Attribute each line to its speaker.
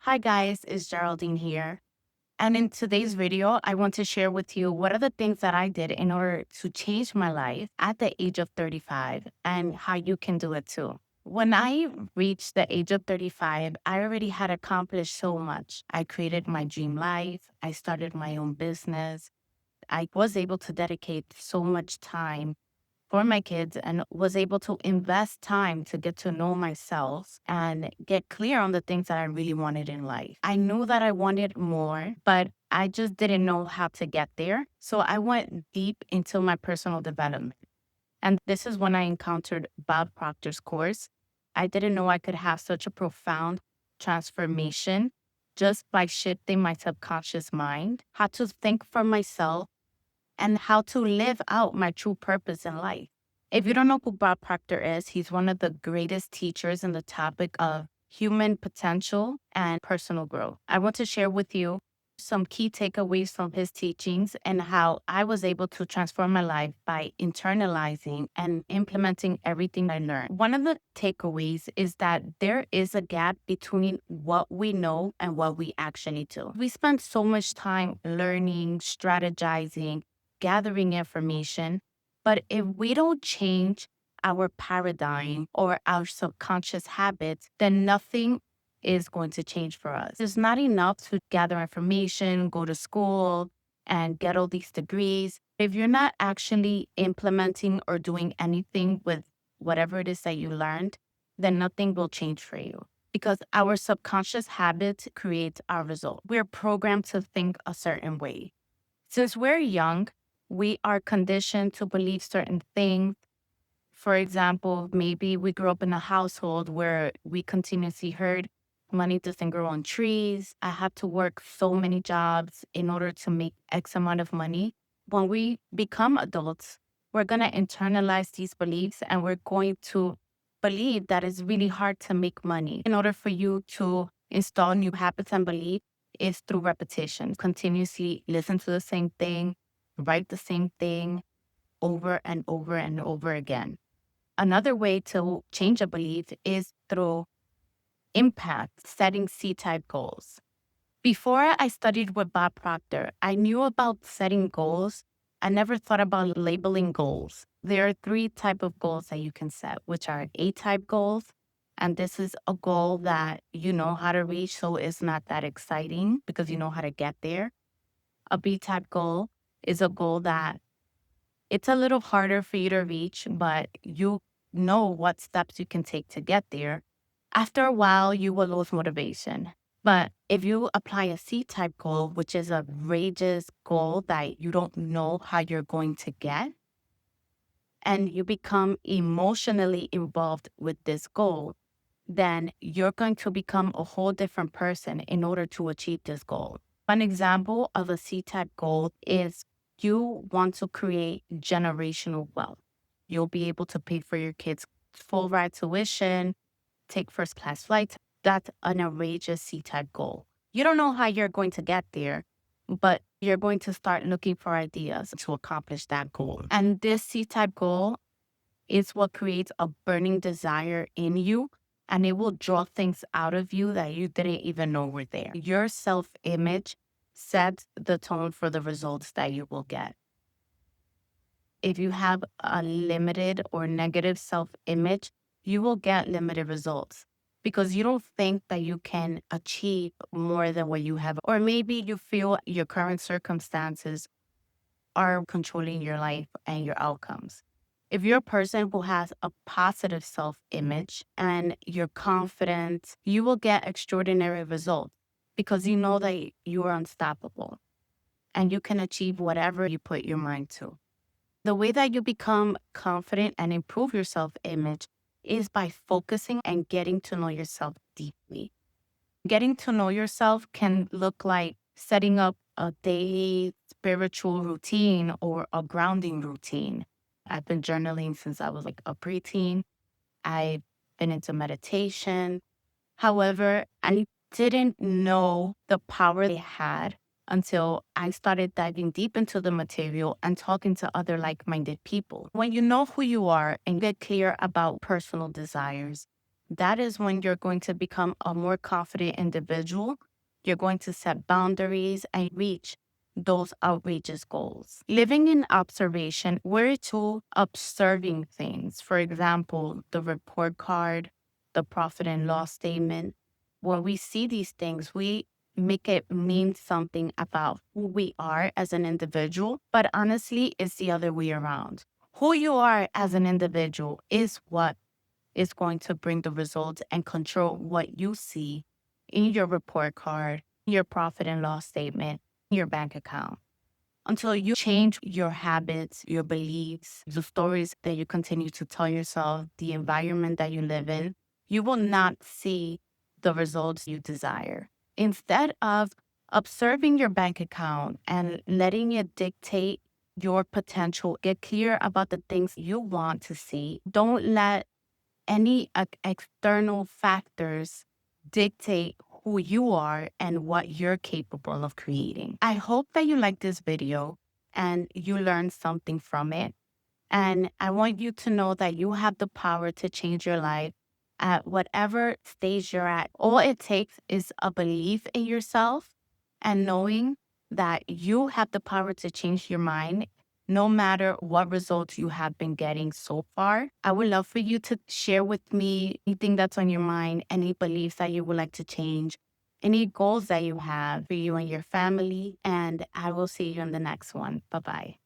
Speaker 1: Hi guys, it's Geraldine here. And in today's video, I want to share with you what are the things that I did in order to change my life at the age of 35 and how you can do it too. When I reached the age of 35, I already had accomplished so much. I created my dream life. I started my own business. I was able to dedicate so much time for my kids and was able to invest time to get to know myself and get clear on the things that I really wanted in life. I knew that I wanted more, but I just didn't know how to get there. So I went deep into my personal development. And this is when I encountered Bob Proctor's course. I didn't know I could have such a profound transformation just by shifting my subconscious mind, how to think for myself and how to live out my true purpose in life. If you don't know who Bob Proctor is, he's one of the greatest teachers in the topic of human potential and personal growth. I want to share with you some key takeaways from his teachings and how I was able to transform my life by internalizing and implementing everything I learned. One of the takeaways is that there is a gap between what we know and what we actually do. We spend so much time learning, strategizing, gathering information. But if we don't change our paradigm or our subconscious habits, then nothing is going to change for us. It's not enough to gather information, go to school, and get all these degrees. If you're not actually implementing or doing anything with whatever it is that you learned, then nothing will change for you. Because our subconscious habits create our result. We're programmed to think a certain way. Since we're young, we are conditioned to believe certain things. For example, maybe we grew up in a household where we continuously heard money doesn't grow on trees. I have to work so many jobs in order to make X amount of money. When we become adults, we're going to internalize these beliefs and we're going to believe that it's really hard to make money. In order for you to install new habits and beliefs, is through repetition. Continuously listen to the same thing, write the same thing over and over and over again. Another way to change a belief is through impact, setting C-type goals. Before I studied with Bob Proctor, I knew about setting goals. I never thought about labeling goals. There are three types of goals that you can set, which are A-type goals. And this is a goal that you know how to reach, so it's not that exciting because you know how to get there. A B-type goal is a goal that it's a little harder for you to reach, but you know what steps you can take to get there. After a while, you will lose motivation. But if you apply a C-type goal, which is a outrageous goal that you don't know how you're going to get, and you become emotionally involved with this goal, then you're going to become a whole different person in order to achieve this goal. One example of a C-type goal is you want to create generational wealth. You'll be able to pay for your kids' full ride tuition, take first class flights. That's an outrageous C-type goal. You don't know how you're going to get there, but you're going to start looking for ideas to accomplish that goal. And this C-type goal is what creates a burning desire in you, and it will draw things out of you that you didn't even know were there. Your self-image sets the tone for the results that you will get. If you have a limited or negative self-image, you will get limited results because you don't think that you can achieve more than what you have. Or maybe you feel your current circumstances are controlling your life and your outcomes. If you're a person who has a positive self-image and you're confident, you will get extraordinary results because you know that you are unstoppable and you can achieve whatever you put your mind to. The way that you become confident and improve your self-image is by focusing and getting to know yourself deeply. Getting to know yourself can look like setting up a daily spiritual routine or a grounding routine. I've been journaling since I was like a preteen. I've been into meditation. However, I didn't know the power they had until I started diving deep into the material and talking to other like-minded people. When you know who you are and get clear about personal desires, that is when you're going to become a more confident individual. You're going to set boundaries and reach those outrageous goals. Living in observation, we're to observing things. For example, the report card, the profit and loss statement. When we see these things, we make it mean something about who we are as an individual. But honestly, it's the other way around. Who you are as an individual is what is going to bring the results and control what you see in your report card, your profit and loss statement, your bank account. Until you change your habits, your beliefs, the stories that you continue to tell yourself, the environment that you live in, you will not see the results you desire. Instead of observing your bank account and letting it dictate your potential, get clear about the things you want to see. Don't let any external factors dictate who you are and what you're capable of creating. I hope that you like this video and you learned something from it. And I want you to know that you have the power to change your life at whatever stage you're at. All it takes is a belief in yourself and knowing that you have the power to change your mind no matter what results you have been getting so far. I would love for you to share with me anything that's on your mind, any beliefs that you would like to change, any goals that you have for you and your family. And I will see you in the next one. Bye-bye.